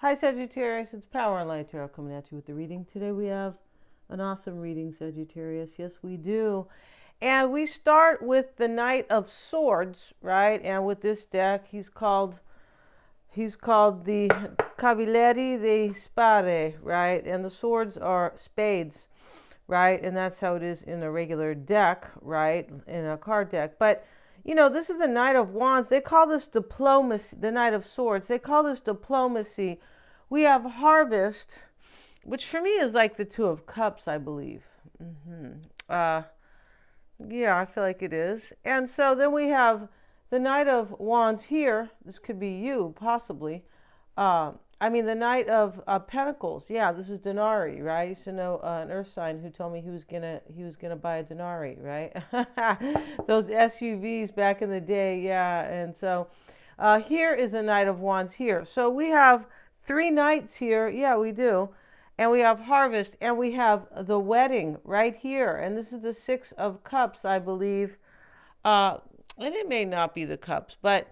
Hi Sagittarius, it's Power and Light Tarot coming at you with the reading. Today we have an awesome reading, Sagittarius. Yes, we do. And we start with the Knight of Swords, right? And with this deck, he's called the Cavaliere di Spade, right? And the swords are spades, right? And that's how it is in a regular deck, right? In a card deck. But this is the Knight of Wands. They call this diplomacy, the Knight of Swords. They call this diplomacy. We have Harvest, which for me is like the Two of Cups, I believe. Uh, yeah, I feel like it is. And so then we have the Knight of Wands here. This could be you, possibly. The Knight of Pentacles. Yeah, this is Denari, right? I used to know an Earth sign who told me he was gonna buy a Denari, right? Those SUVs back in the day, yeah. And so here is the Knight of Wands here. So we have three knights here. Yeah, we do. And we have Harvest, and we have the wedding right here. And this is the Six of Cups, I believe. And it may not be the cups, but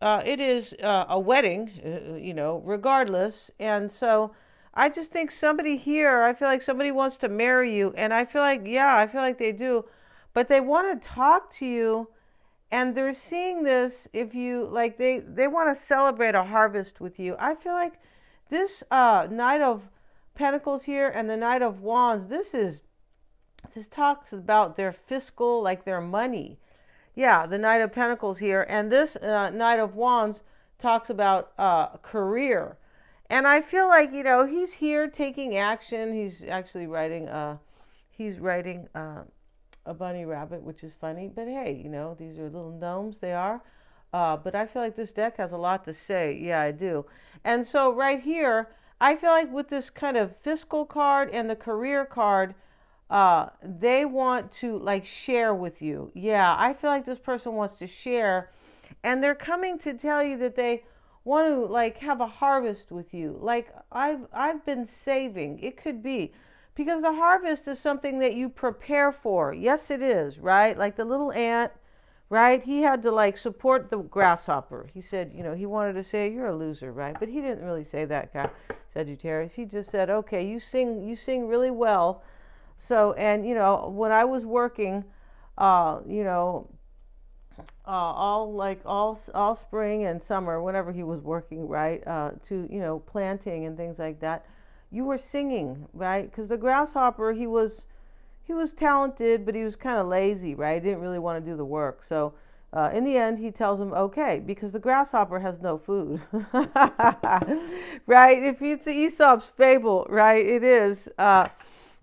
it is a wedding, regardless. And so I just think somebody here, I feel like somebody wants to marry you. And I feel like, yeah, I feel like they do. But they want to talk to you. And they're seeing this if you, like, they want to celebrate a harvest with you. I feel like this Knight of Pentacles here and the Knight of Wands, this talks about their fiscal, like their money. Yeah, the Knight of Pentacles here, and this Knight of Wands talks about career. And I feel like he's here taking action. He's actually writing a bunny rabbit, which is funny. But hey, these are little gnomes. They are. But I feel like this deck has a lot to say. Yeah, I do. And so right here, I feel like with this kind of fiscal card and the career card, they want to like share with you. Yeah, I feel like this person wants to share, and they're coming to tell you that they want to like have a harvest with you. Like I've been saving. It could be because the harvest is something that you prepare for. Yes, it is, right? Like the little ant, right? He had to like support the grasshopper. He said, he wanted to say you're a loser, right? But he didn't really say that, guy, Sagittarius. He just said, okay, you sing really well. So, and when I was working, all spring and summer, whenever he was working, right, to planting and things like that, you were singing, right? Because the grasshopper, he was talented, but he was kind of lazy, right? He didn't really want to do the work. So in the end, he tells him, okay, because the grasshopper has no food, right? If it's Aesop's fable, right, it is.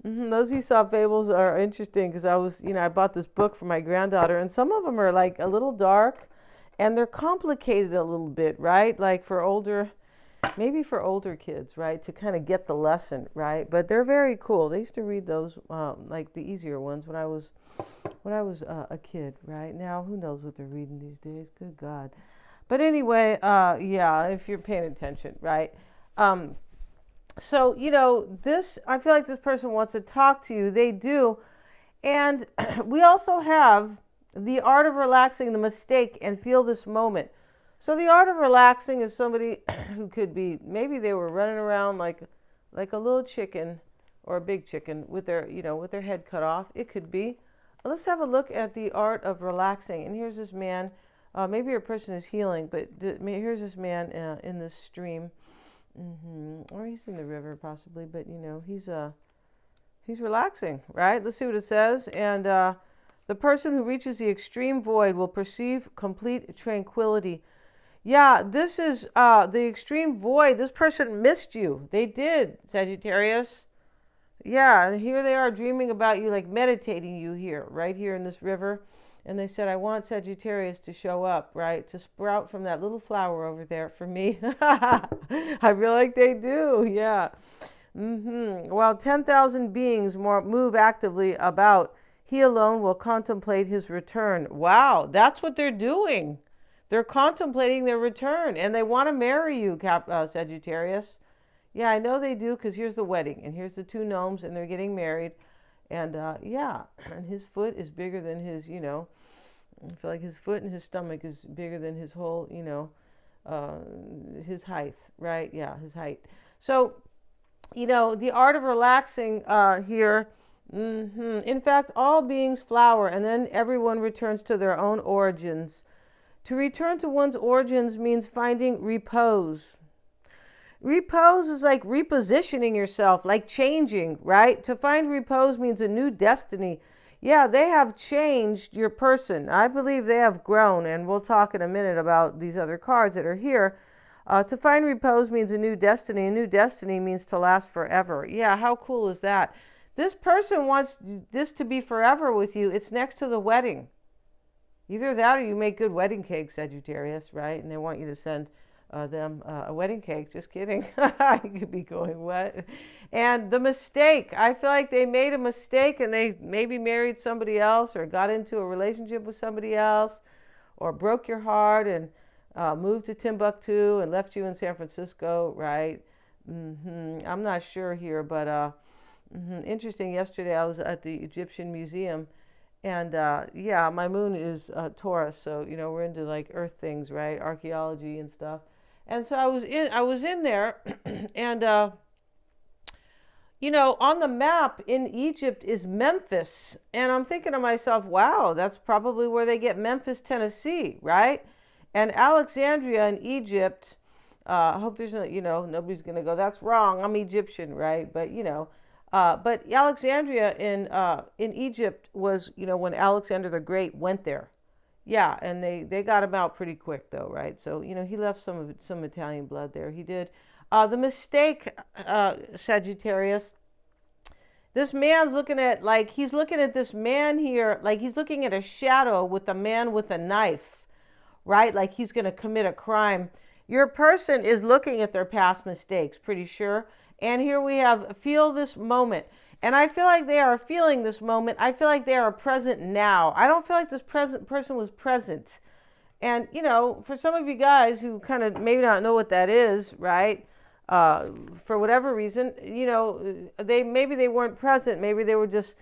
Those Aesop fables are interesting because I bought this book for my granddaughter, and some of them are like a little dark, and they're complicated a little bit, right? Like maybe for older kids, right, to kind of get the lesson, right? But they're very cool. They used to read those, like the easier ones when I was a kid, right? Now, who knows what they're reading these days? Good God. But anyway, yeah, if you're paying attention, right? So, I feel like this person wants to talk to you. They do. And we also have the art of relaxing, the mistake, and feel this moment. So the art of relaxing is somebody who could be, maybe they were running around like a little chicken or a big chicken with their head cut off. It could be. Let's have a look at the art of relaxing. And here's this man. Maybe your person is healing, but here's this man in this stream. Or he's in the river possibly, but he's relaxing, right? Let's see what it says. And the person who reaches the extreme void will perceive complete tranquility. Yeah, this is the extreme void. This person missed you. They did, Sagittarius. Yeah, and here they are dreaming about you, like meditating you here, right here in this river. And they said, I want Sagittarius to show up, right? To sprout from that little flower over there for me. I feel like they do, yeah. While 10,000 beings more move actively about, he alone will contemplate his return. Wow, that's what they're doing. They're contemplating their return, and they want to marry you, Sagittarius. Yeah, I know they do, because here's the wedding, and here's the two gnomes, and they're getting married. And yeah, and his foot is bigger than his, I feel like his foot and his stomach is bigger than his whole, uh, his height, right? Yeah, his height. So, the art of relaxing here. In fact, all beings flower, and then everyone returns to their own origins. To return to one's origins means finding repose. Repose is like repositioning yourself, like changing, right? To find repose means a new destiny. Yeah, they have changed your person. I believe they have grown, and we'll talk in a minute about these other cards that are here. To find repose means a new destiny. A new destiny means to last forever. Yeah, how cool is that? This person wants this to be forever with you. It's next to the wedding. Either that or you make good wedding cake, Sagittarius, right? And they want you to send them a wedding cake. Just kidding. You could be going, what? And the mistake. I feel like they made a mistake and they maybe married somebody else or got into a relationship with somebody else or broke your heart and moved to Timbuktu and left you in San Francisco, right? I'm not sure here, but interesting. Yesterday I was at the Egyptian Museum. And yeah, my moon is Taurus, so we're into like earth things, right? Archaeology and stuff. And so I was in there, and on the map in Egypt is Memphis, and I'm thinking to myself, wow, that's probably where they get Memphis, Tennessee, right? And Alexandria in Egypt. I hope there's no, nobody's gonna go, that's wrong, I'm Egyptian, right? But Alexandria in Egypt was, when Alexander the Great went there. Yeah, and they got him out pretty quick though, right? So, he left some Italian blood there. He did. The mistake, Sagittarius, this man's he's looking at this man here, like he's looking at a shadow with a man with a knife, right? Like he's going to commit a crime. Your person is looking at their past mistakes, pretty sure. And here we have feel this moment. And I feel like they are feeling this moment. I feel like they are present now. I don't feel like this person was present. And, for some of you guys who kind of maybe not know what that is, right? For whatever reason, maybe they weren't present. Maybe they were just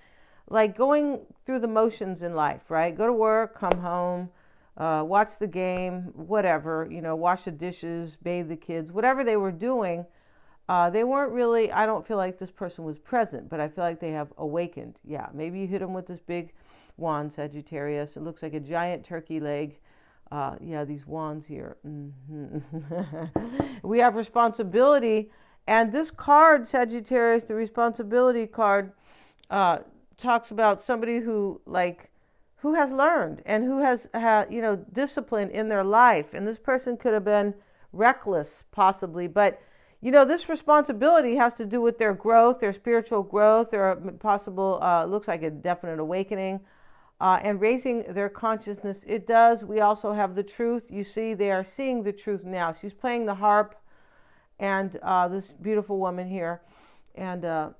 like going through the motions in life, right? Go to work, come home, watch the game, whatever, wash the dishes, bathe the kids, whatever they were doing. They weren't really, I don't feel like this person was present, but I feel like they have awakened. Yeah, maybe you hit them with this big wand, Sagittarius. It looks like a giant turkey leg. Yeah, these wands here. We have responsibility. And this card, Sagittarius, the responsibility card, talks about somebody who has learned and who has discipline in their life. And this person could have been reckless, possibly, but this responsibility has to do with their growth, their spiritual growth, their possible, looks like a definite awakening, and raising their consciousness. It does. We also have the truth. You see, they are seeing the truth now. She's playing the harp, and this beautiful woman here, and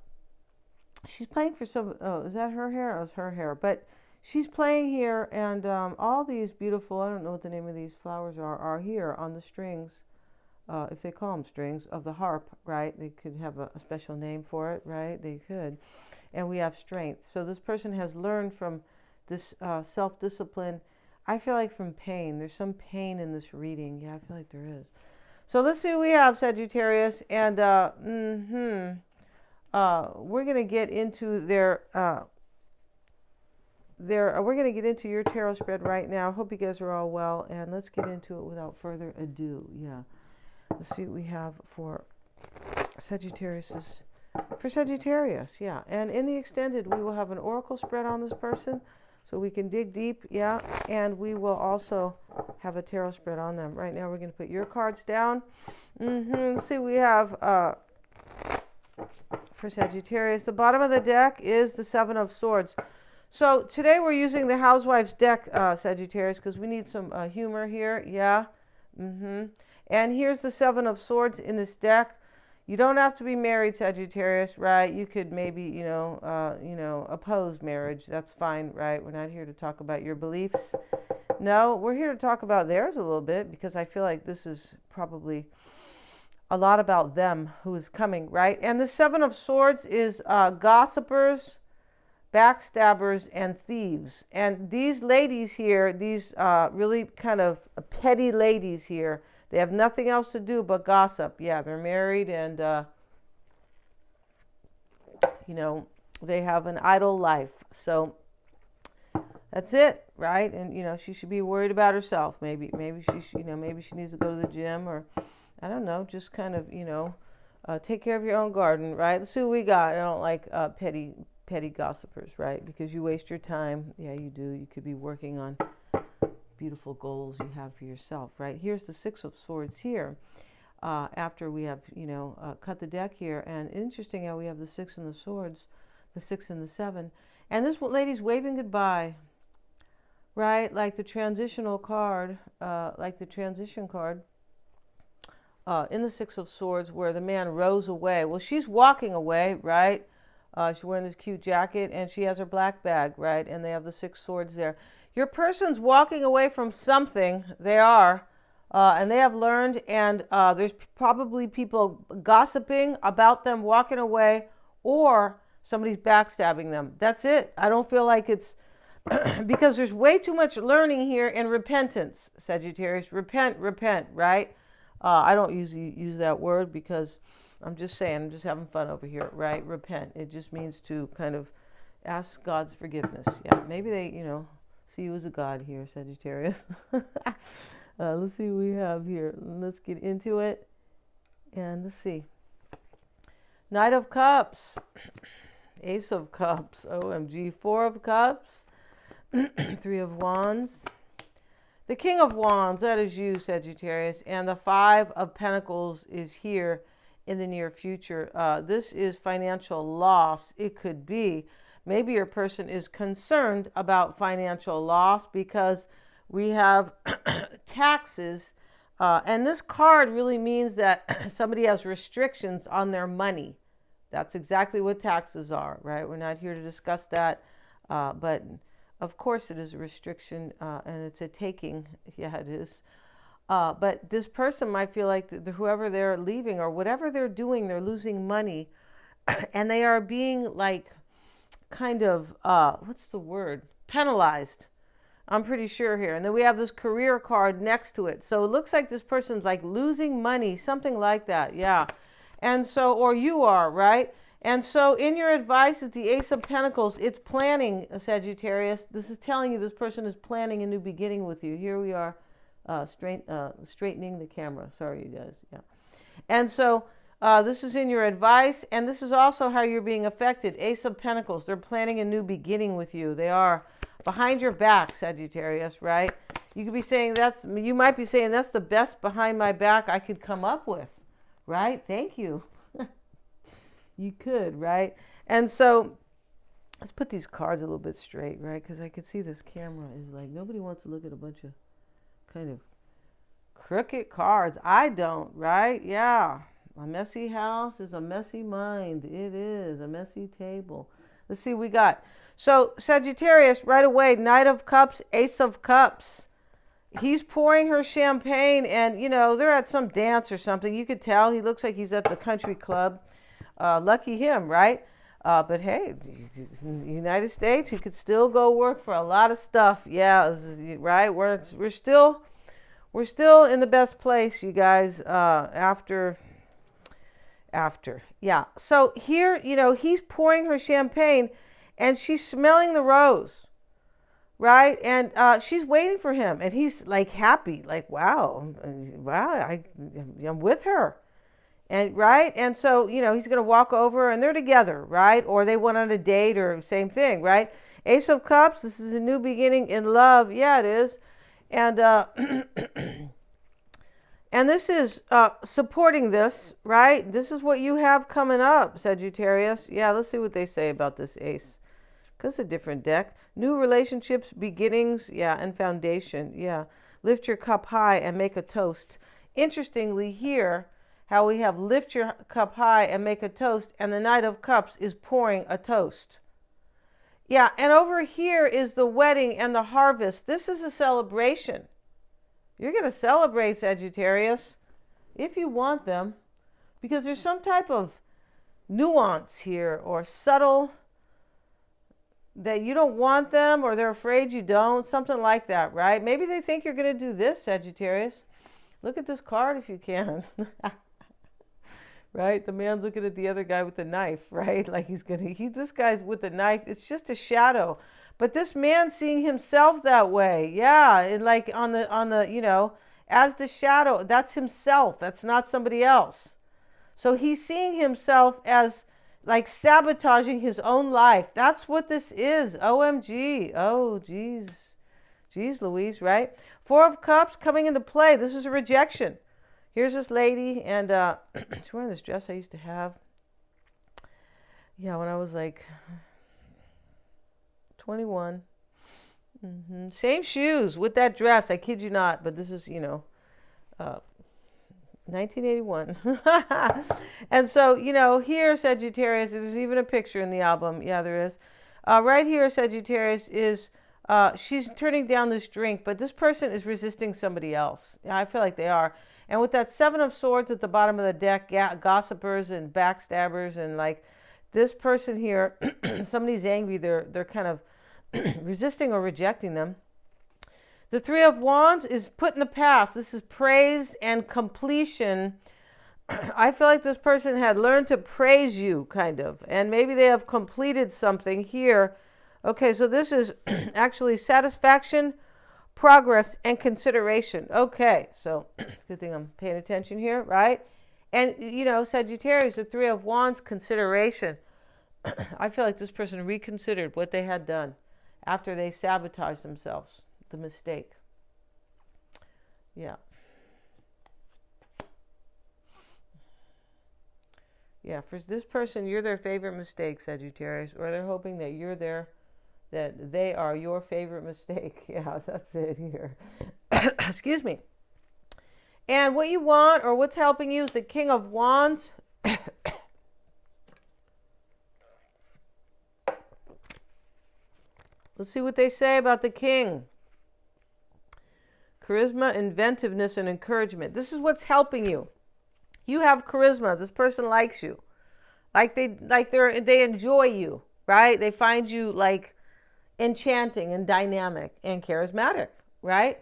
she's playing for is that her hair? Oh, it's her hair. But she's playing here, and all these beautiful, I don't know what the name of these flowers are here on the strings. If they call them strings, of the harp, right? They could have a special name for it, right? They could. And we have strength. So this person has learned from this self-discipline. I feel like from pain. There's some pain in this reading. Yeah, I feel like there is. So let's see what we have, Sagittarius. And we're going to get into we're going to get into your tarot spread right now. Hope you guys are all well. And let's get into it without further ado. Yeah. Let's see what we have for Sagittarius, yeah. And in the extended, we will have an oracle spread on this person, so we can dig deep, yeah. And we will also have a tarot spread on them. Right now, we're going to put your cards down. Let's see what we have for Sagittarius. The bottom of the deck is the Seven of Swords. So today we're using the Housewives deck, Sagittarius, because we need some humor here, yeah. And here's the Seven of Swords in this deck. You don't have to be married, Sagittarius, right? You could maybe, oppose marriage. That's fine, right? We're not here to talk about your beliefs. No, we're here to talk about theirs a little bit, because I feel like this is probably a lot about them who is coming, right? And the Seven of Swords is gossipers, backstabbers, and thieves. And these ladies here, these really kind of petty ladies here, They have nothing else to do but gossip. Yeah, they're married and, they have an idle life. So that's it, right? And, she should be worried about herself. Maybe maybe she needs to go to the gym, or I don't know, just kind of, take care of your own garden, right? Let's see what we got. I don't like petty gossipers, right? Because you waste your time. Yeah, you do. You could be working on beautiful goals you have for yourself, right? Here's the Six of Swords here. After we have, cut the deck here. And interesting how we have the Six and the Swords, the 6 and the 7. And this lady's waving goodbye, right? Like the transitional card, like the transition card in the Six of Swords, where the man rose away. Well, she's walking away, right? She's wearing this cute jacket, and she has her black bag, right? And they have the 6 swords there. Your person's walking away from something. They are. And they have learned, and there's probably people gossiping about them walking away, or somebody's backstabbing them. That's it. I don't feel like it's because there's way too much learning here and repentance, Sagittarius. Repent, right? I don't usually use that word because I'm just saying, I'm just having fun over here, right? Repent. It just means to kind of ask God's forgiveness. Yeah, maybe they, see you as a god here, Sagittarius. Let's see what we have here. Let's get into it. And let's see. Knight of Cups. Ace of Cups. OMG. 4 of Cups. 3 of Wands. The King of Wands. That is you, Sagittarius. And the 5 of Pentacles is here in the near future. This is financial loss. It could be. Maybe your person is concerned about financial loss because we have taxes. And this card really means that somebody has restrictions on their money. That's exactly what taxes are, right? We're not here to discuss that. But of course it is a restriction and it's a taking. Yeah, it is. But this person might feel like whoever they're leaving or whatever they're doing, they're losing money. And they are being like kind of, what's the word? Penalized. I'm pretty sure here. And then we have this career card next to it. So it looks like this person's like losing money, something like that. Yeah. And so, or you are, right? And so in your advice is the Ace of Pentacles. It's planning, Sagittarius. This is telling you this person is planning a new beginning with you. Here we are straightening the camera. Sorry, you guys. Yeah. And so this is in your advice. And this is also how you're being affected. Ace of Pentacles. They're planning a new beginning with you. They are. Behind your back, Sagittarius, right? You could be saying you might be saying that's the best behind my back I could come up with, right? Thank you. You could, right? And so let's put these cards a little bit straight, right? Because I could see this camera is like, nobody wants to look at a bunch of kind of crooked cards. I don't, right? Yeah. A messy house is a messy mind. It is a messy table. Let's see what we got. So Sagittarius, right away, Knight of Cups, Ace of Cups. He's pouring her champagne and, they're at some dance or something. You could tell he looks like he's at the country club. Lucky him, right? But hey, in the United States, he could still go work for a lot of stuff. Yeah, right? We're still in the best place, you guys, after. Yeah. So here, he's pouring her champagne and she's smelling the rose, right? And she's waiting for him and he's like happy, like, wow, I'm with her. And right. And so, he's going to walk over and they're together, right? Or they went on a date or same thing, right? Ace of Cups. This is a new beginning in love. Yeah, it is. And, and this is supporting this, right? This is what you have coming up, Sagittarius. Yeah, let's see what they say about this ace. Because it's a different deck. New relationships, beginnings, yeah, and foundation, yeah. Lift your cup high and make a toast. Interestingly here, how we have lift your cup high and make a toast, and the Knight of Cups is pouring a toast. Yeah, and over here is the wedding and the harvest. This is a celebration. You're going to celebrate, Sagittarius, if you want them, because there's some type of nuance here or subtle that you don't want them or they're afraid you don't, something like that, right? Maybe they think you're going to do this, Sagittarius. Look at this card if you can. Right? The man's looking at the other guy with the knife, right? Like this guy's with the knife. It's just a shadow. But this man seeing himself that way, yeah, and like on the, as the shadow, that's himself. That's not somebody else. So he's seeing himself as like sabotaging his own life. That's what this is. OMG. Oh, geez. Geez Louise, right? Four of Cups coming into play. This is a rejection. Here's this lady, and she's wearing this dress I used to have. Yeah, when I was like 21. Same shoes with that dress. I kid you not. But this is, 1981. And so, here, Sagittarius, there's even a picture in the album. Yeah, there is. Right here, Sagittarius is, she's turning down this drink, but this person is resisting somebody else. Yeah, I feel like they are. And with that Seven of Swords at the bottom of the deck, gossipers and backstabbers, and like this person here, somebody's angry, they're kind of resisting or rejecting them. The Three of Wands is put in the past. This is praise and completion. I feel like this person had learned to praise you, kind of, and maybe they have completed something here. Okay, so this is actually satisfaction, progress, and consideration. Okay, so good thing I'm paying attention here, right? And, Sagittarius, the Three of Wands, consideration. I feel like this person reconsidered what they had done after they sabotaged themselves, the mistake. Yeah. Yeah, for this person, you're their favorite mistake, Sagittarius, or they're hoping that that they are your favorite mistake. Yeah, that's it here. Excuse me. And what you want, or what's helping you, is the King of Wands. Let's see what they say about the King. Charisma, inventiveness, and encouragement. This is what's helping you. You have charisma. This person likes you. They enjoy you, right? They find you like enchanting and dynamic and charismatic, right?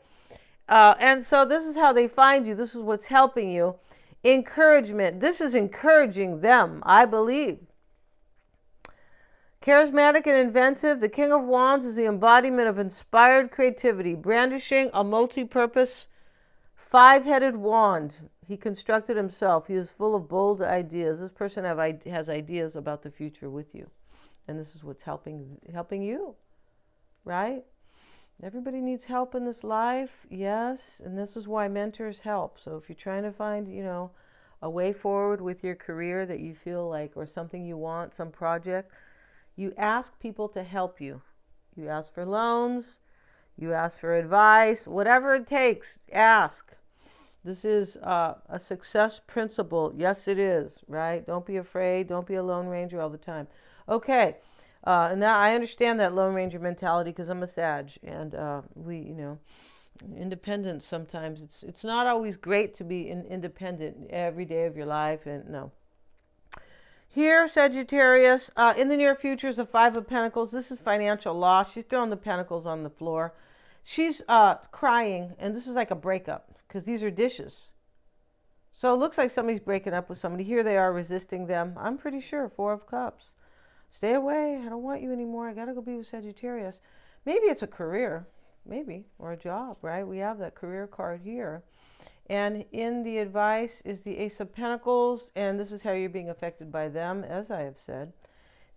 And so this is how they find you. This is what's helping you. Encouragement. This is encouraging them, I believe. Charismatic and inventive. The King of Wands is the embodiment of inspired creativity, brandishing a multi-purpose five-headed wand. He constructed himself. He is full of bold ideas. This person has ideas about the future with you. And this is what's helping you, right? Everybody needs help in this life, yes. And this is why mentors help. So if you're trying to find, a way forward with your career that you feel like, or something you want, some project, you ask people to help you. You ask for loans, you ask for advice, whatever it takes, ask. This is a success principle. Yes, it is, right? Don't be afraid. Don't be a Lone Ranger all the time. Okay. And now I understand that Lone Ranger mentality because I'm a Sag. And independence sometimes. It's not always great to be independent every day of your life. And no. Here, Sagittarius, in the near future is the Five of Pentacles. This is financial loss. She's throwing the pentacles on the floor. She's crying, and this is like a breakup because these are dishes. So it looks like somebody's breaking up with somebody. Here they are resisting them. I'm pretty sure. Four of Cups. Stay away. I don't want you anymore. I got to go be with Sagittarius. Maybe it's a career, maybe, or a job, right? We have that career card here. And in the advice is the Ace of Pentacles, and this is how you're being affected by them, as I have said.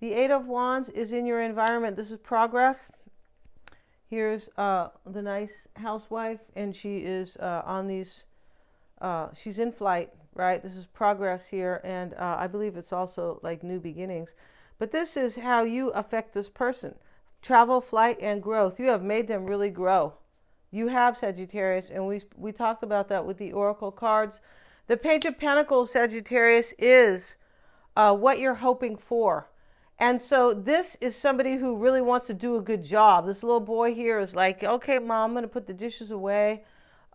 The Eight of Wands is in your environment. This is progress. Here's the nice housewife, and she is on these, she's in flight, right? This is progress here, and I believe it's also like new beginnings. But this is how you affect this person. Travel, flight, and growth. You have made them really grow. You have, Sagittarius, and we talked about that with the Oracle cards. The Page of Pentacles, Sagittarius, is what you're hoping for. And so this is somebody who really wants to do a good job. This little boy here is like, okay, Mom, I'm going to put the dishes away,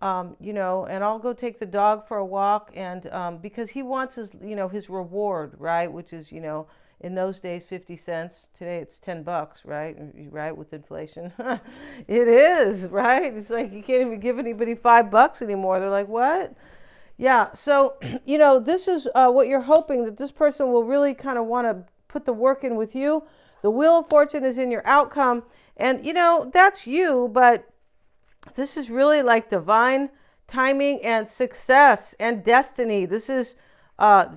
and I'll go take the dog for a walk. And because he wants his, his reward, right, which is, In those days, 50 cents. Today it's $10, right? Right, with inflation. It is, right? It's like you can't even give anybody $5 anymore. They're like, what? Yeah, so, this is what you're hoping, that this person will really kind of want to put the work in with you. The Wheel of Fortune is in your outcome. And, that's you, but this is really like divine timing and success and destiny. This is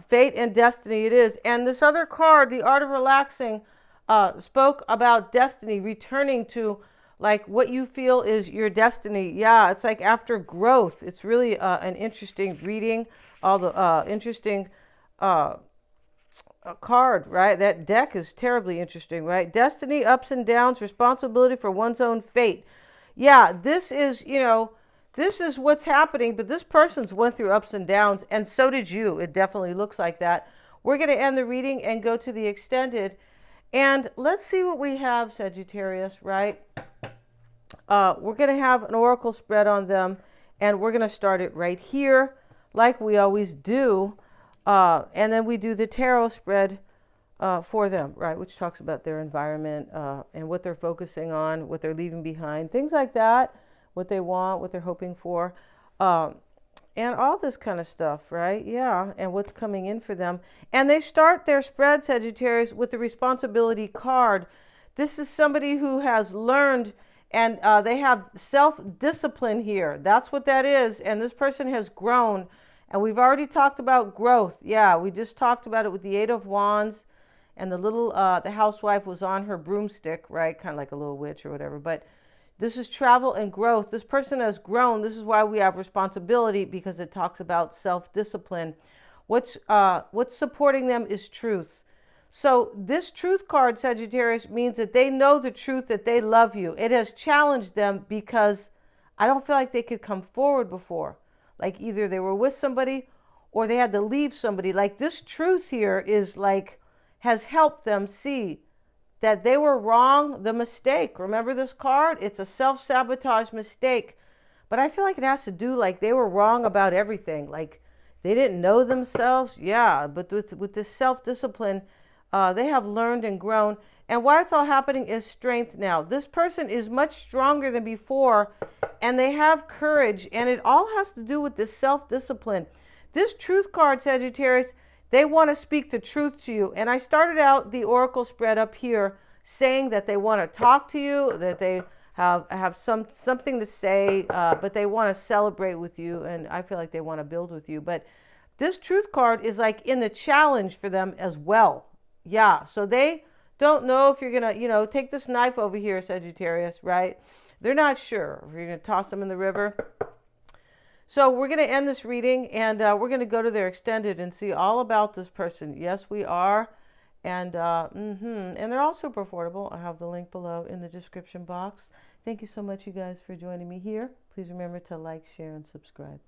fate and destiny. It is. And this other card, the Art of Relaxing, spoke about destiny, returning to like what you feel is your destiny. Yeah, it's like after growth. It's really an interesting reading. All the interesting card, right? That deck is terribly interesting, right? Destiny, ups and downs, responsibility for one's own fate. Yeah, this is what's happening, but this person's went through ups and downs, and so did you. It definitely looks like that. We're going to end the reading and go to the extended. And let's see what we have, Sagittarius, right? We're going to have an oracle spread on them, and we're going to start it right here, like we always do. And then we do the tarot spread for them, right, which talks about their environment and what they're focusing on, what they're leaving behind, things like that, what they want, what they're hoping for, and all this kind of stuff, right? Yeah, and what's coming in for them. And they start their spread, Sagittarius, with the responsibility card. This is somebody who has learned, and they have self-discipline here. That's what that is. And this person has grown. And we've already talked about growth. Yeah, we just talked about it with the Eight of Wands. And the housewife was on her broomstick, right? Kind of like a little witch or whatever. But this is travel and growth. This person has grown. This is why we have responsibility, because it talks about self-discipline. What's supporting them is truth. So this truth card, Sagittarius, means that they know the truth, that they love you. It has challenged them because I don't feel like they could come forward before. Like either they were with somebody or they had to leave somebody. Like this truth here is like, has helped them see that they were wrong, the mistake. Remember this card? It's a self-sabotage mistake. But I feel like it has to do like they were wrong about everything. Like they didn't know themselves. Yeah, but with this self-discipline, they have learned and grown. And why it's all happening is strength now. This person is much stronger than before, and they have courage, and it all has to do with this self-discipline. This truth card, Sagittarius, they want to speak the truth to you. And I started out the oracle spread up here saying that they want to talk to you, that they have something to say, but they want to celebrate with you, and I feel like they want to build with you. But this truth card is like in the challenge for them as well. Yeah, so they don't know if you're going to, take this knife over here, Sagittarius, right? They're not sure if you're going to toss them in the river. So we're going to end this reading, and we're going to go to their extended and see all about this person. Yes, we are. And and they're all super affordable. I have the link below in the description box. Thank you so much, you guys, for joining me here. Please remember to like, share, and subscribe.